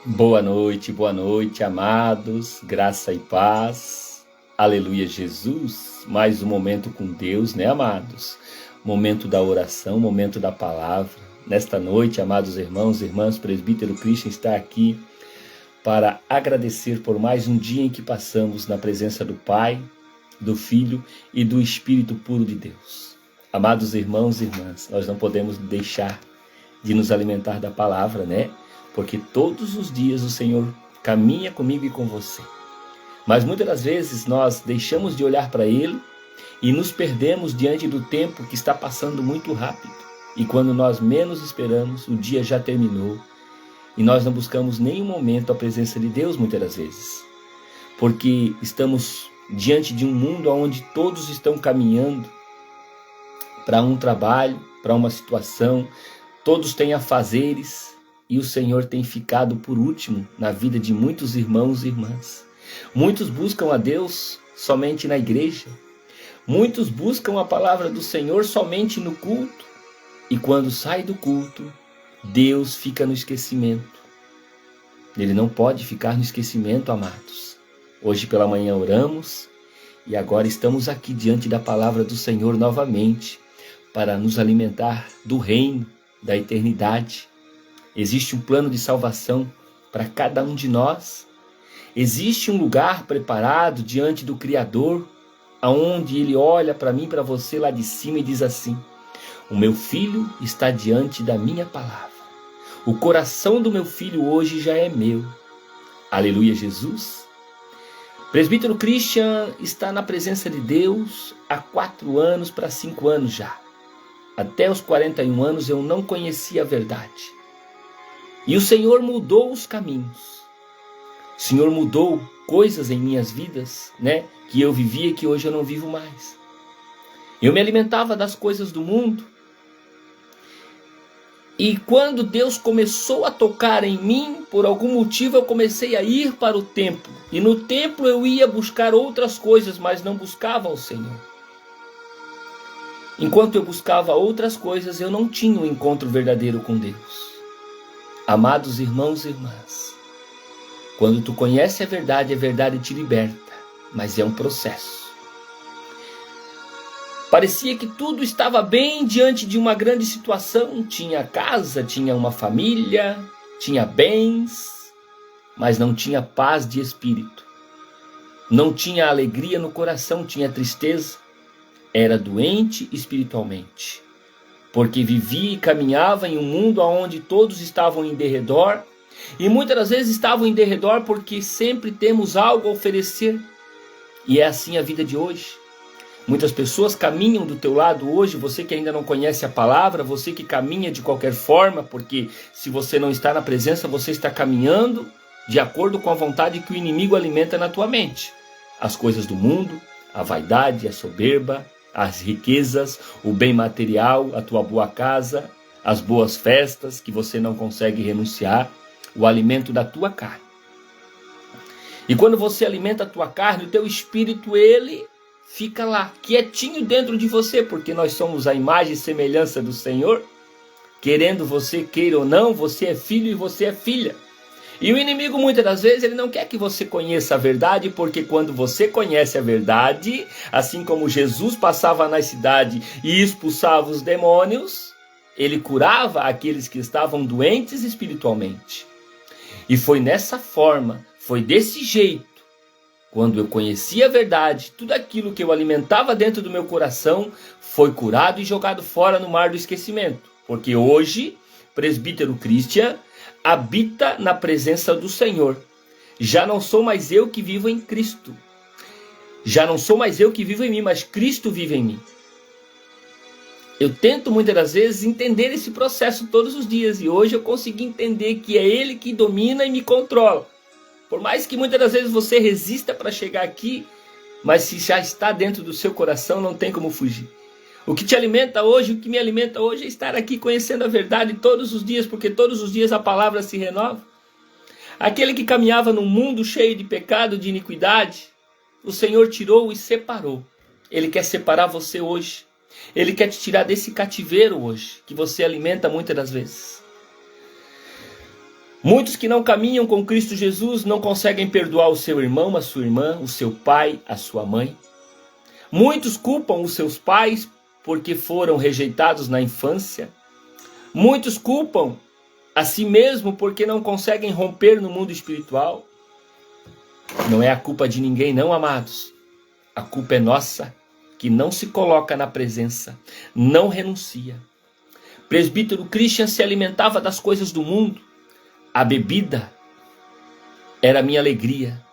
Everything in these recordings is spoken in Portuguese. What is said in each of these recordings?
Boa noite, amados, graça e paz, aleluia Jesus, mais um momento com Deus, né, amados? Momento da oração, momento da palavra. Nesta noite, amados irmãos e irmãs, presbítero Christian está aqui para agradecer por mais um dia em que passamos na presença do Pai, do Filho e do Espírito puro de Deus. Amados irmãos e irmãs, nós não podemos deixar de nos alimentar da palavra, né? Porque todos os dias o Senhor caminha comigo e com você. Mas muitas das vezes nós deixamos de olhar para Ele e nos perdemos diante do tempo que está passando muito rápido. E quando nós menos esperamos, o dia já terminou. E nós não buscamos nenhum momento a presença de Deus muitas das vezes. Porque estamos diante de um mundo onde todos estão caminhando para um trabalho, para uma situação. Todos têm afazeres. E o Senhor tem ficado por último na vida de muitos irmãos e irmãs. Muitos buscam a Deus somente na igreja. Muitos buscam a palavra do Senhor somente no culto. E quando sai do culto, Deus fica no esquecimento. Ele não pode ficar no esquecimento, amados. Hoje pela manhã oramos e agora estamos aqui diante da palavra do Senhor novamente para nos alimentar do reino, da eternidade. Existe um plano de salvação para cada um de nós. Existe um lugar preparado diante do Criador, aonde Ele olha para mim, para você lá de cima e diz assim: o meu filho está diante da minha palavra. O coração do meu filho hoje já é meu. Aleluia, Jesus. Presbítero Christian está na presença de Deus há 4 anos para 5 anos já. Até os 41 anos eu não conhecia a verdade. E o Senhor mudou os caminhos. O Senhor mudou coisas em minhas vidas, né? Que eu vivia e que hoje eu não vivo mais. Eu me alimentava das coisas do mundo. E quando Deus começou a tocar em mim, por algum motivo eu comecei a ir para o templo. E no templo eu ia buscar outras coisas, mas não buscava o Senhor. Enquanto eu buscava outras coisas, eu não tinha um encontro verdadeiro com Deus. Amados irmãos e irmãs, quando tu conhece a verdade te liberta, mas é um processo. Parecia que tudo estava bem diante de uma grande situação, tinha casa, tinha uma família, tinha bens, mas não tinha paz de espírito. Não tinha alegria no coração, tinha tristeza, era doente espiritualmente. Porque vivia e caminhava em um mundo onde todos estavam em derredor, e muitas das vezes estavam em derredor porque sempre temos algo a oferecer, e é assim a vida de hoje. Muitas pessoas caminham do teu lado hoje, você que ainda não conhece a palavra, você que caminha de qualquer forma, porque se você não está na presença, você está caminhando de acordo com a vontade que o inimigo alimenta na tua mente. As coisas do mundo, a vaidade, a soberba, as riquezas, o bem material, a tua boa casa, as boas festas que você não consegue renunciar, o alimento da tua carne. E quando você alimenta a tua carne, o teu espírito, ele fica lá, quietinho dentro de você, porque nós somos a imagem e semelhança do Senhor. Querendo você queira ou não, você é filho e você é filha. E o inimigo muitas das vezes ele não quer que você conheça a verdade, porque quando você conhece a verdade, assim como Jesus passava na cidade e expulsava os demônios, ele curava aqueles que estavam doentes espiritualmente. E foi nessa forma, foi desse jeito, quando eu conheci a verdade, tudo aquilo que eu alimentava dentro do meu coração foi curado e jogado fora no mar do esquecimento. Porque hoje, presbítero Christian habita na presença do Senhor. Já não sou mais eu que vivo em Cristo. Já não sou mais eu que vivo em mim, mas Cristo vive em mim. Eu tento muitas das vezes entender esse processo todos os dias. E hoje eu consegui entender que é Ele que domina e me controla. Por mais que muitas das vezes você resista para chegar aqui, mas se já está dentro do seu coração, não tem como fugir. O que te alimenta hoje, o que me alimenta hoje é estar aqui conhecendo a verdade todos os dias, porque todos os dias a palavra se renova. Aquele que caminhava num mundo cheio de pecado, de iniquidade, o Senhor tirou e separou. Ele quer separar você hoje. Ele quer te tirar desse cativeiro hoje, que você alimenta muitas das vezes. Muitos que não caminham com Cristo Jesus não conseguem perdoar o seu irmão, a sua irmã, o seu pai, a sua mãe. Muitos culpam os seus pais porque foram rejeitados na infância. Muitos culpam a si mesmo porque não conseguem romper no mundo espiritual. Não é a culpa de ninguém, não, amados. A culpa é nossa, que não se coloca na presença, não renuncia. Presbítero Christian se alimentava das coisas do mundo. A bebida era minha alegria,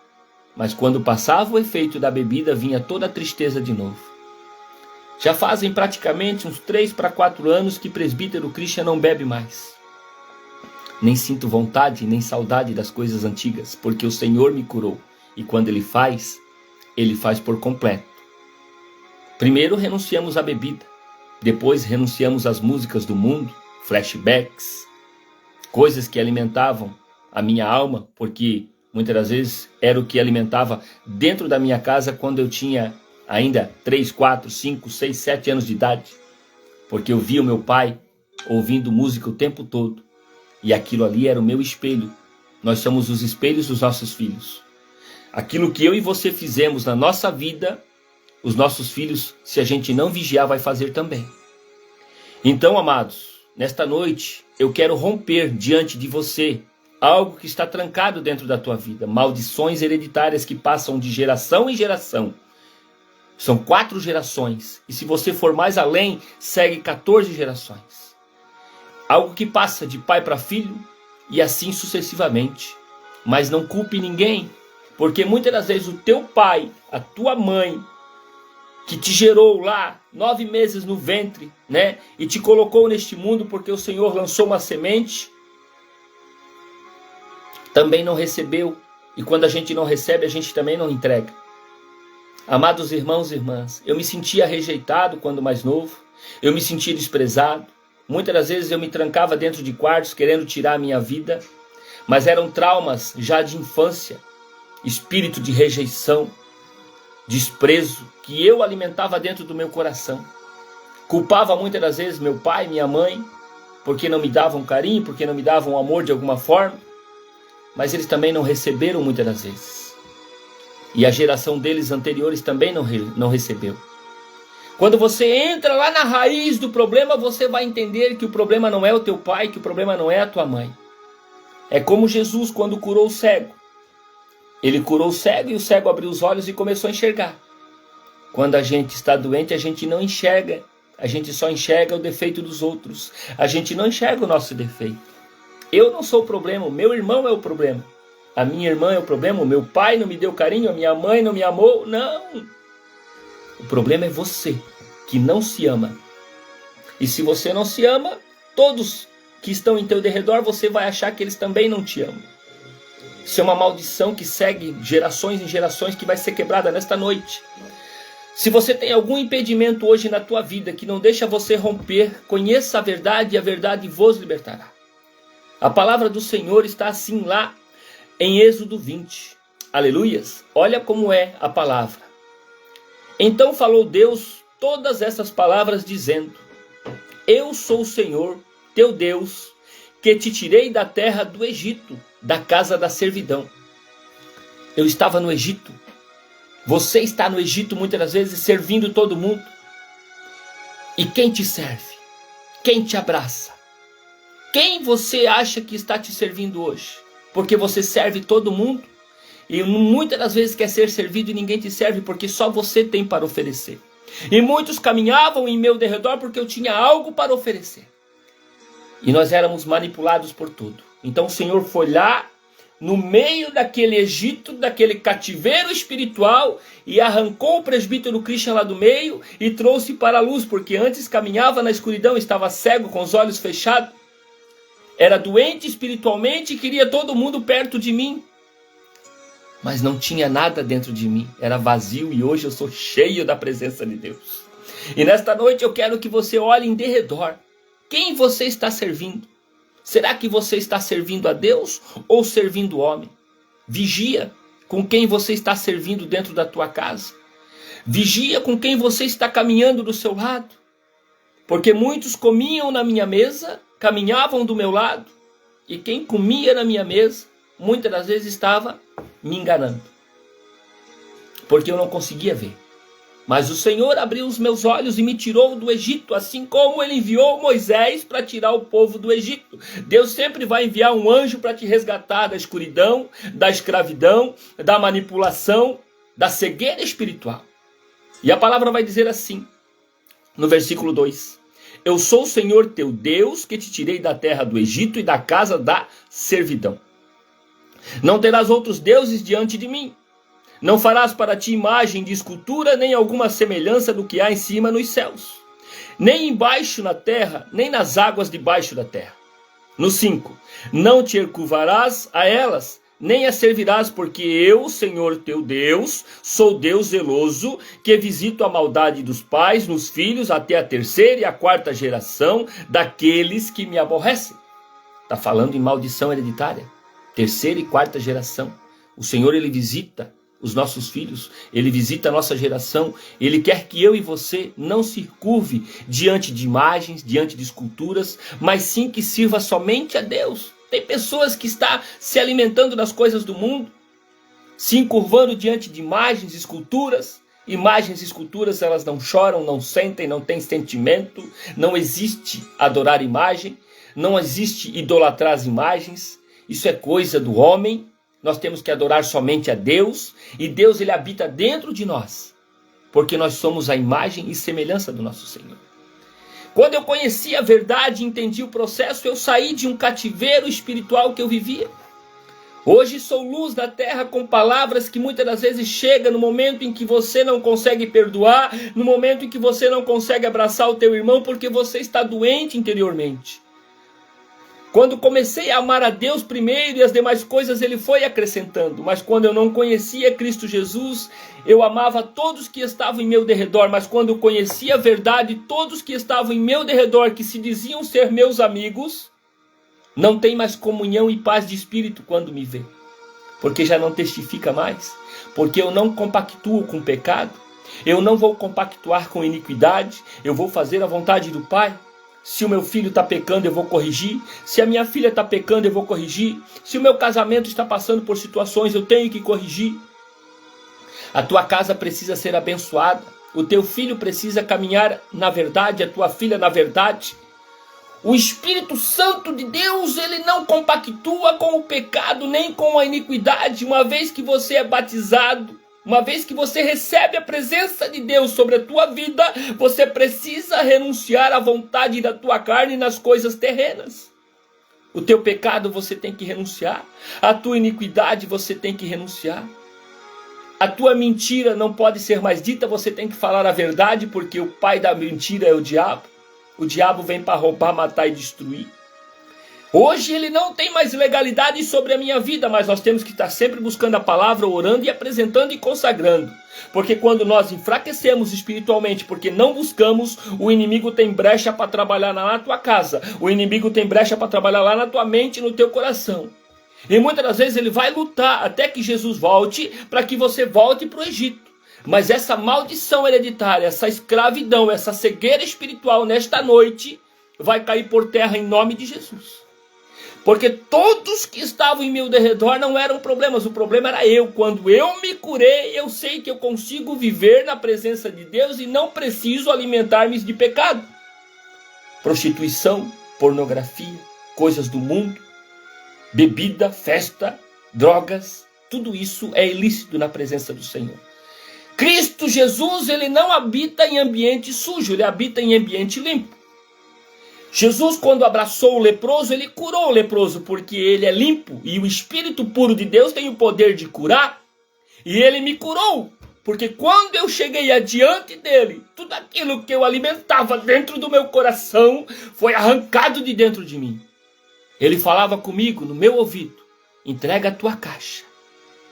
mas quando passava o efeito da bebida, vinha toda a tristeza de novo. Já fazem praticamente uns 3 para 4 anos que presbítero Christian não bebe mais. Nem sinto vontade, nem saudade das coisas antigas, porque o Senhor me curou. E quando Ele faz por completo. Primeiro renunciamos à bebida, depois renunciamos às músicas do mundo, flashbacks, coisas que alimentavam a minha alma, porque muitas das vezes era o que alimentava dentro da minha casa quando eu tinha ainda 3, 4, 5, 6, 7 anos de idade, porque eu via o meu pai ouvindo música o tempo todo, e aquilo ali era o meu espelho. Nós somos os espelhos dos nossos filhos. Aquilo que eu e você fizemos na nossa vida, os nossos filhos, se a gente não vigiar, vai fazer também. Então, amados, nesta noite, eu quero romper diante de você algo que está trancado dentro da tua vida. Maldições hereditárias que passam de geração em geração. São 4 gerações. E se você for mais além, segue 14 gerações. Algo que passa de pai para filho e assim sucessivamente. Mas não culpe ninguém. Porque muitas das vezes o teu pai, a tua mãe, que te gerou lá 9 meses no ventre, né? E te colocou neste mundo porque o Senhor lançou uma semente, também não recebeu. E quando a gente não recebe, a gente também não entrega. Amados irmãos e irmãs, eu me sentia rejeitado quando mais novo. Eu me sentia desprezado. Muitas das vezes eu me trancava dentro de quartos querendo tirar a minha vida. Mas eram traumas já de infância. Espírito de rejeição, desprezo, que eu alimentava dentro do meu coração. Culpava muitas das vezes meu pai, minha mãe, porque não me davam carinho, porque não me davam amor de alguma forma. Mas eles também não receberam muitas das vezes. E a geração deles anteriores também não recebeu. Quando você entra lá na raiz do problema, você vai entender que o problema não é o teu pai, que o problema não é a tua mãe. É como Jesus quando curou o cego. Ele curou o cego e o cego abriu os olhos e começou a enxergar. Quando a gente está doente, a gente não enxerga. A gente só enxerga o defeito dos outros. A gente não enxerga o nosso defeito. Eu não sou o problema, o meu irmão é o problema. A minha irmã é o problema, o meu pai não me deu carinho, a minha mãe não me amou. Não. O problema é você, que não se ama. E se você não se ama, todos que estão em teu derredor, você vai achar que eles também não te amam. Isso é uma maldição que segue gerações em gerações, que vai ser quebrada nesta noite. Se você tem algum impedimento hoje na tua vida que não deixa você romper, conheça a verdade e a verdade vos libertará. A palavra do Senhor está assim lá em Êxodo 20. Aleluias! Olha como é a palavra. Então falou Deus todas essas palavras dizendo: Eu sou o Senhor, teu Deus, que te tirei da terra do Egito, da casa da servidão. Eu estava no Egito. Você está no Egito muitas das vezes servindo todo mundo. E quem te serve? Quem te abraça? Quem você acha que está te servindo hoje? Porque você serve todo mundo e muitas das vezes quer ser servido e ninguém te serve porque só você tem para oferecer. E muitos caminhavam em meu derredor porque eu tinha algo para oferecer. E nós éramos manipulados por tudo. Então o Senhor foi lá, no meio daquele Egito, daquele cativeiro espiritual, e arrancou o presbítero Christian lá do meio e trouxe para a luz, porque antes caminhava na escuridão, estava cego, com os olhos fechados, era doente espiritualmente e queria todo mundo perto de mim. Mas não tinha nada dentro de mim, era vazio, e hoje eu sou cheio da presença de Deus. E nesta noite eu quero que você olhe em derredor. Quem você está servindo? Será que você está servindo a Deus ou servindo o homem? Vigia com quem você está servindo dentro da tua casa. Vigia com quem você está caminhando do seu lado. Porque muitos comiam na minha mesa, caminhavam do meu lado, E quem comia na minha mesa, muitas das vezes estava me enganando. Porque eu não conseguia ver. Mas o Senhor abriu os meus olhos e me tirou do Egito, assim como ele enviou Moisés para tirar o povo do Egito. Deus sempre vai enviar um anjo para te resgatar da escuridão, da escravidão, da manipulação, da cegueira espiritual. E a palavra vai dizer assim, no versículo 2. Eu sou o Senhor teu Deus, que te tirei da terra do Egito e da casa da servidão. Não terás outros deuses diante de mim. Não farás para ti imagem de escultura, nem alguma semelhança do que há em cima nos céus, nem embaixo na terra, nem nas águas debaixo da terra. No 5. Não te curvarás a elas, nem as servirás, porque eu, Senhor teu Deus, sou Deus zeloso, que visito a maldade dos pais nos filhos até a 3ª e a 4ª geração daqueles que me aborrecem. Está falando em maldição hereditária. 3ª e 4ª geração. O Senhor, ele visita os nossos filhos, ele visita a nossa geração, ele quer que eu e você não se curve diante de imagens, diante de esculturas, mas sim que sirva somente a Deus. Tem pessoas que estão se alimentando das coisas do mundo, se encurvando diante de imagens, esculturas. Imagens e esculturas, elas não choram, não sentem, não têm sentimento, não existe adorar imagem, não existe idolatrar as imagens, isso é coisa do homem. Nós temos que adorar somente a Deus, e Deus, ele habita dentro de nós, porque nós somos a imagem e semelhança do nosso Senhor. Quando eu conheci a verdade e entendi o processo, eu saí de um cativeiro espiritual que eu vivia. Hoje sou luz da terra com palavras que muitas das vezes chegam no momento em que você não consegue perdoar, no momento em que você não consegue abraçar o teu irmão porque você está doente interiormente. Quando comecei a amar a Deus primeiro e as demais coisas ele foi acrescentando. Mas quando eu não conhecia Cristo Jesus, eu amava todos que estavam em meu derredor. Mas quando eu conhecia a verdade, todos que estavam em meu derredor, que se diziam ser meus amigos, não tem mais comunhão e paz de espírito quando me vê. Porque já não testifica mais. Porque eu não compactuo com o pecado. Eu não vou compactuar com iniquidade. Eu vou fazer a vontade do Pai. Se o meu filho está pecando, eu vou corrigir. Se a minha filha está pecando, eu vou corrigir. Se o meu casamento está passando por situações, eu tenho que corrigir. A tua casa precisa ser abençoada. O teu filho precisa caminhar na verdade, a tua filha na verdade. O Espírito Santo de Deus, ele não compactua com o pecado, nem com a iniquidade. Uma vez que você é batizado, uma vez que você recebe a presença de Deus sobre a tua vida, você precisa renunciar à vontade da tua carne nas coisas terrenas. O teu pecado você tem que renunciar. A tua iniquidade você tem que renunciar. A tua mentira não pode ser mais dita, você tem que falar a verdade, porque o pai da mentira é o diabo. O diabo vem para roubar, matar e destruir. Hoje ele não tem mais legalidade sobre a minha vida, mas nós temos que estar sempre buscando a palavra, orando e apresentando e consagrando. Porque quando nós enfraquecemos espiritualmente, porque não buscamos, o inimigo tem brecha para trabalhar lá na tua casa. O inimigo tem brecha para trabalhar lá na tua mente e no teu coração. E muitas das vezes ele vai lutar até que Jesus volte, para que você volte para o Egito. Mas essa maldição hereditária, essa escravidão, essa cegueira espiritual nesta noite, vai cair por terra em nome de Jesus. Porque todos que estavam em meu derredor não eram problemas, o problema era eu. Quando eu me curei, eu sei que eu consigo viver na presença de Deus e não preciso alimentar-me de pecado. Prostituição, pornografia, coisas do mundo, bebida, festa, drogas, tudo isso é ilícito na presença do Senhor. Cristo Jesus, ele não habita em ambiente sujo, ele habita em ambiente limpo. Jesus, quando abraçou o leproso, ele curou o leproso, porque ele é limpo, e o Espírito puro de Deus tem o poder de curar, e ele me curou, porque quando eu cheguei adiante dele, tudo aquilo que eu alimentava dentro do meu coração, foi arrancado de dentro de mim. Ele falava comigo no meu ouvido, entrega a tua caixa,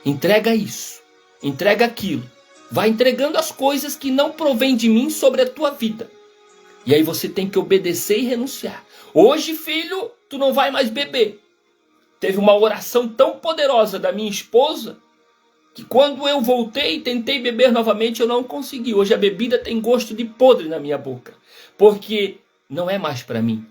entrega isso, entrega aquilo, vai entregando as coisas que não provêm de mim sobre a tua vida. E aí você tem que obedecer e renunciar. Hoje, filho, tu não vai mais beber. Teve uma oração tão poderosa da minha esposa, que quando eu voltei e tentei beber novamente, eu não consegui. Hoje a bebida tem gosto de podre na minha boca. Porque não é mais para mim.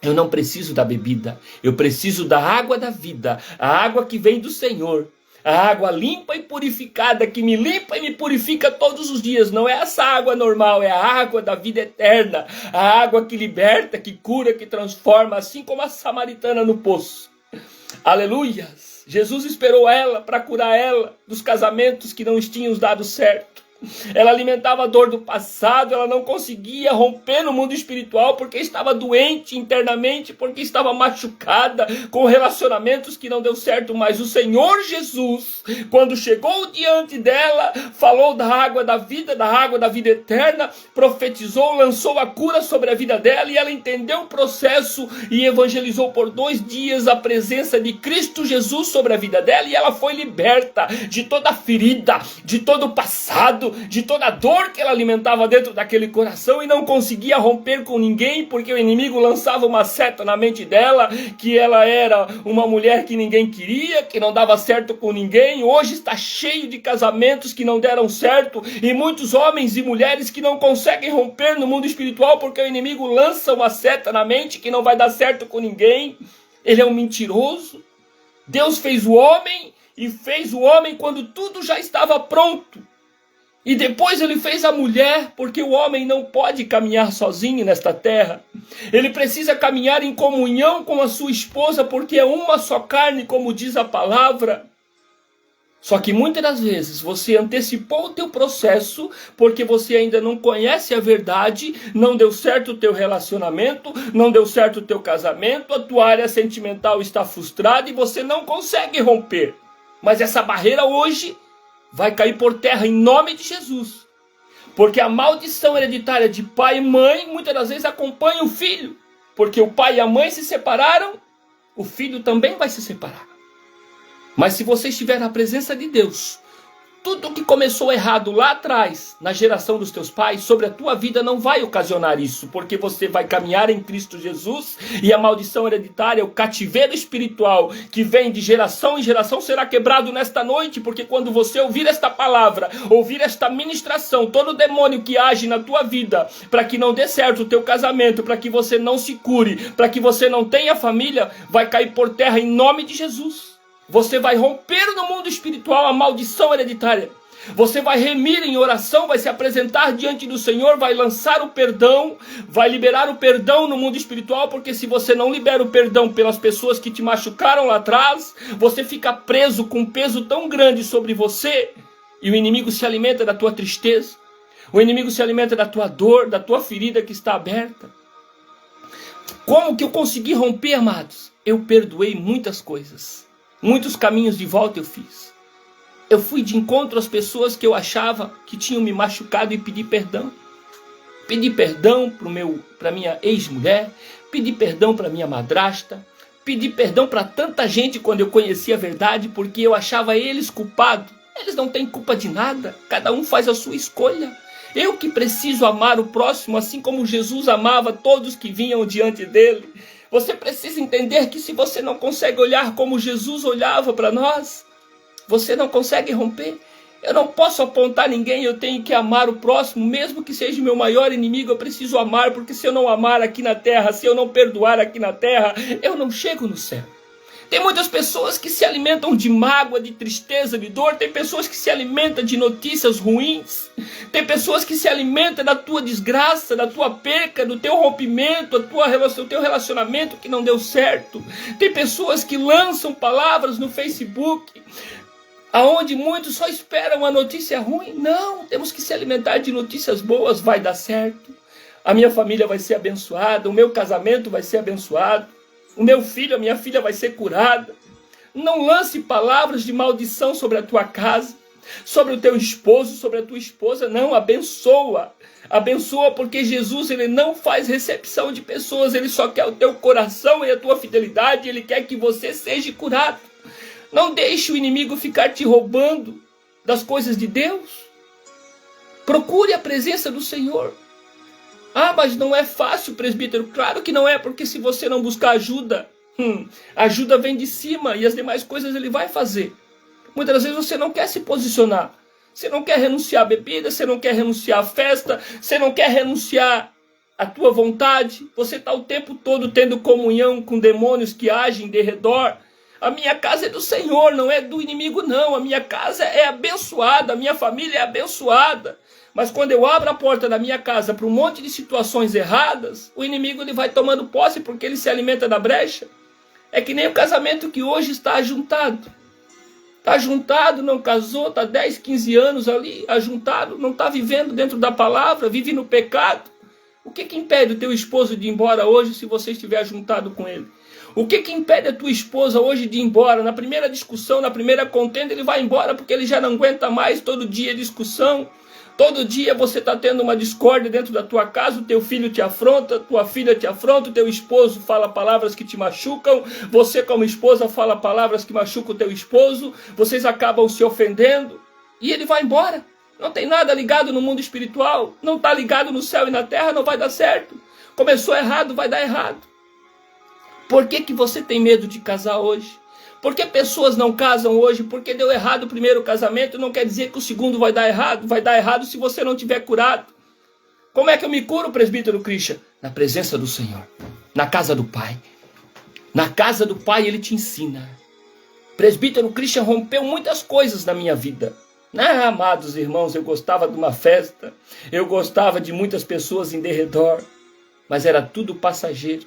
Eu não preciso da bebida, eu preciso da água da vida, a água que vem do Senhor, a água limpa e purificada, que me limpa e me purifica todos os dias. Não é essa água normal, é a água da vida eterna, a água que liberta, que cura, que transforma, assim como a samaritana no poço. Aleluias! Jesus esperou ela para curar ela dos casamentos que não tinham dado certo. Ela alimentava a dor do passado, ela não conseguia romper no mundo espiritual porque estava doente internamente, porque estava machucada com relacionamentos que não deu certo. Mas o Senhor Jesus, quando chegou diante dela, falou da água da vida eterna, profetizou, lançou a cura sobre a vida dela, e ela entendeu o processo e evangelizou por 2 dias a presença de Cristo Jesus sobre a vida dela, e ela foi liberta de toda ferida, de todo o passado, de toda a dor que ela alimentava dentro daquele coração, e não conseguia romper com ninguém, porque o inimigo lançava uma seta na mente dela, que ela era uma mulher que ninguém queria, que não dava certo com ninguém. Hoje está cheio de casamentos que não deram certo, e muitos homens e mulheres que não conseguem romper no mundo espiritual, porque o inimigo lança uma seta na mente que não vai dar certo com ninguém. Ele é um mentiroso. Deus fez o homem, e fez o homem quando tudo já estava pronto. E depois ele fez a mulher, porque o homem não pode caminhar sozinho nesta terra. Ele precisa caminhar em comunhão com a sua esposa, porque é uma só carne, como diz a palavra. Só que muitas das vezes você antecipou o teu processo, porque você ainda não conhece a verdade, não deu certo o teu relacionamento, não deu certo o teu casamento, a tua área sentimental está frustrada e você não consegue romper. Mas essa barreira hoje vai cair por terra em nome de Jesus. Porque a maldição hereditária de pai e mãe muitas das vezes acompanha o filho. Porque o pai e a mãe se separaram, o filho também vai se separar. Mas se você estiver na presença de Deus, tudo que começou errado lá atrás, na geração dos teus pais, sobre a tua vida não vai ocasionar isso, porque você vai caminhar em Cristo Jesus, e a maldição hereditária, o cativeiro espiritual que vem de geração em geração será quebrado nesta noite, porque quando você ouvir esta palavra, ouvir esta ministração, todo demônio que age na tua vida, para que não dê certo o teu casamento, para que você não se cure, para que você não tenha família, vai cair por terra em nome de Jesus. Você vai romper no mundo espiritual a maldição hereditária. Você vai remir em oração, vai se apresentar diante do Senhor, vai lançar o perdão, vai liberar o perdão no mundo espiritual, porque se você não libera o perdão pelas pessoas que te machucaram lá atrás, você fica preso com um peso tão grande sobre você, e o inimigo se alimenta da tua tristeza, o inimigo se alimenta da tua dor, da tua ferida que está aberta. Como que eu consegui romper, amados? Eu perdoei muitas coisas. Muitos caminhos de volta eu fiz. Eu fui de encontro às pessoas que eu achava que tinham me machucado e pedi perdão. Pedi perdão para minha ex-mulher, pedi perdão para minha madrasta, pedi perdão para tanta gente quando eu conheci a verdade, porque eu achava eles culpados. Eles não têm culpa de nada, cada um faz a sua escolha. Eu que preciso amar o próximo, assim como Jesus amava todos que vinham diante dele. Você precisa entender que se você não consegue olhar como Jesus olhava para nós, você não consegue romper. Eu não posso apontar ninguém, eu tenho que amar o próximo, mesmo que seja o meu maior inimigo, eu preciso amar, porque se eu não amar aqui na terra, se eu não perdoar aqui na terra, eu não chego no céu. Tem muitas pessoas que se alimentam de mágoa, de tristeza, de dor. Tem pessoas que se alimentam de notícias ruins. Tem pessoas que se alimentam da tua desgraça, da tua perca, do teu rompimento, do teu relacionamento que não deu certo. Tem pessoas que lançam palavras no Facebook, aonde muitos só esperam a notícia ruim. Não, temos que se alimentar de notícias boas, vai dar certo. A minha família vai ser abençoada, o meu casamento vai ser abençoado. O meu filho, a minha filha vai ser curada. Não lance palavras de maldição sobre a tua casa, sobre o teu esposo, sobre a tua esposa. Não, abençoa. Abençoa, porque Jesus, ele não faz recepção de pessoas. Ele só quer o teu coração e a tua fidelidade. Ele quer que você seja curado. Não deixe o inimigo ficar te roubando das coisas de Deus. Procure a presença do Senhor. Ah, mas não é fácil, presbítero. Claro que não é, porque se você não buscar ajuda, ajuda vem de cima e as demais coisas ele vai fazer. Muitas das vezes você não quer se posicionar. Você não quer renunciar à bebida, você não quer renunciar à festa, você não quer renunciar a tua vontade, você está o tempo todo tendo comunhão com demônios que agem de redor. A minha casa é do Senhor, não é do inimigo não, a minha casa é abençoada, a minha família é abençoada. Mas quando eu abro a porta da minha casa para um monte de situações erradas, o inimigo ele vai tomando posse porque ele se alimenta da brecha. É que nem o casamento que hoje está ajuntado. Está ajuntado, não casou, está 10, 15 anos ali, ajuntado, não está vivendo dentro da palavra, vive no pecado. O que impede o teu esposo de ir embora hoje se você estiver ajuntado com ele? O que impede a tua esposa hoje de ir embora? Na primeira discussão, na primeira contenda, ele vai embora porque ele já não aguenta mais todo dia discussão. Todo dia você está tendo uma discórdia dentro da tua casa, o teu filho te afronta, tua filha te afronta, o teu esposo fala palavras que te machucam, você como esposa fala palavras que machucam o teu esposo, vocês acabam se ofendendo e ele vai embora. Não tem nada ligado no mundo espiritual, não está ligado no céu e na terra, não vai dar certo. Começou errado, vai dar errado. Por que você tem medo de casar hoje? Por que pessoas não casam hoje? Porque deu errado o primeiro casamento, não quer dizer que o segundo vai dar errado. Vai dar errado se você não tiver curado. Como é que eu me curo, presbítero Christian? Na presença do Senhor, na casa do Pai. Na casa do Pai ele te ensina. Presbítero Christian rompeu muitas coisas na minha vida. Amados irmãos, eu gostava de uma festa, eu gostava de muitas pessoas em derredor, mas era tudo passageiro,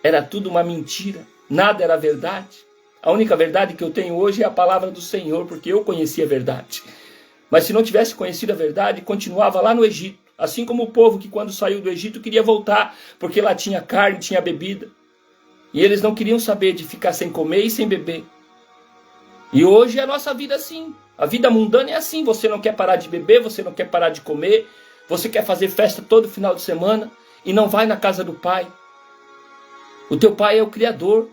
era tudo uma mentira, nada era verdade. A única verdade que eu tenho hoje é a palavra do Senhor, porque eu conheci a verdade. Mas se não tivesse conhecido a verdade, continuava lá no Egito. Assim como o povo que quando saiu do Egito queria voltar, porque lá tinha carne, tinha bebida. E eles não queriam saber de ficar sem comer e sem beber. E hoje é a nossa vida assim. A vida mundana é assim. Você não quer parar de beber, você não quer parar de comer, você quer fazer festa todo final de semana e não vai na casa do Pai. O teu Pai é o Criador,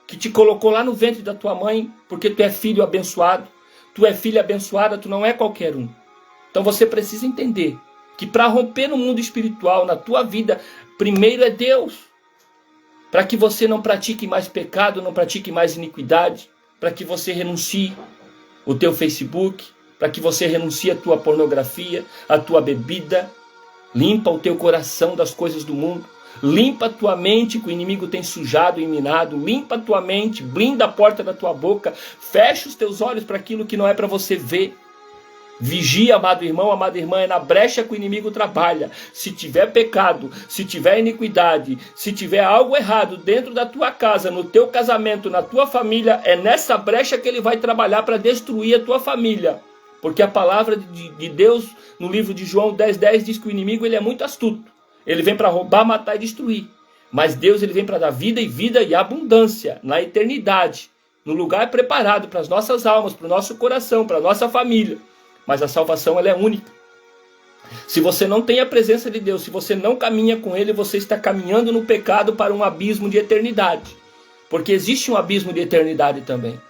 que te colocou lá no ventre da tua mãe, porque tu é filho abençoado, tu é filha abençoada, tu não é qualquer um. Então você precisa entender que para romper no mundo espiritual, na tua vida, primeiro é Deus. Para que você não pratique mais pecado, não pratique mais iniquidade, para que você renuncie o teu Facebook, para que você renuncie a tua pornografia, a tua bebida, limpa o teu coração das coisas do mundo. Limpa a tua mente que o inimigo tem sujado e minado. Limpa a tua mente, blinda a porta da tua boca. Fecha os teus olhos para aquilo que não é para você ver. Vigia, amado irmão, amada irmã, é na brecha que o inimigo trabalha. Se tiver pecado, se tiver iniquidade, se tiver algo errado dentro da tua casa, no teu casamento, na tua família, é nessa brecha que ele vai trabalhar para destruir a tua família. Porque a palavra de Deus, no livro de João 10:10, diz que o inimigo ele é muito astuto. Ele vem para roubar, matar e destruir. Mas Deus ele vem para dar vida e abundância na eternidade. No lugar preparado para as nossas almas, para o nosso coração, para a nossa família. Mas a salvação ela é única. Se você não tem a presença de Deus, se você não caminha com Ele, você está caminhando no pecado para um abismo de eternidade. Porque existe um abismo de eternidade também.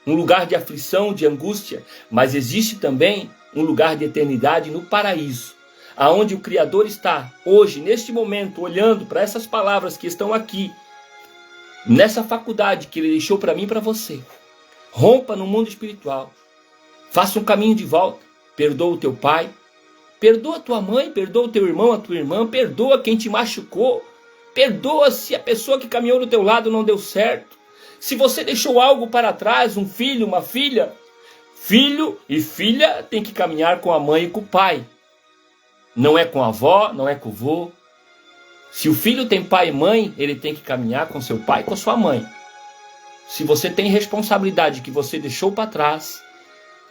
Um lugar de aflição, de angústia. Mas existe também um lugar de eternidade no paraíso. Aonde o Criador está hoje, neste momento, olhando para essas palavras que estão aqui, nessa faculdade que Ele deixou para mim e para você. Rompa no mundo espiritual. Faça um caminho de volta. Perdoa o teu pai. Perdoa a tua mãe, perdoa o teu irmão, a tua irmã. Perdoa quem te machucou. Perdoa se a pessoa que caminhou do teu lado não deu certo. Se você deixou algo para trás, um filho, uma filha. Filho e filha tem que caminhar com a mãe e com o pai. Não é com a avó, não é com o vô. Se o filho tem pai e mãe, ele tem que caminhar com seu pai e com a sua mãe. Se você tem responsabilidade que você deixou para trás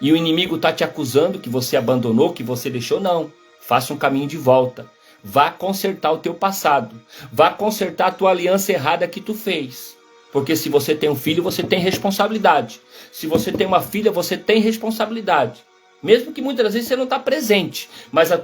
e o inimigo está te acusando que você abandonou, que você deixou, não. Faça um caminho de volta. Vá consertar o teu passado. Vá consertar a tua aliança errada que tu fez. Porque se você tem um filho, você tem responsabilidade. Se você tem uma filha, você tem responsabilidade. Mesmo que muitas vezes você não está presente, mas a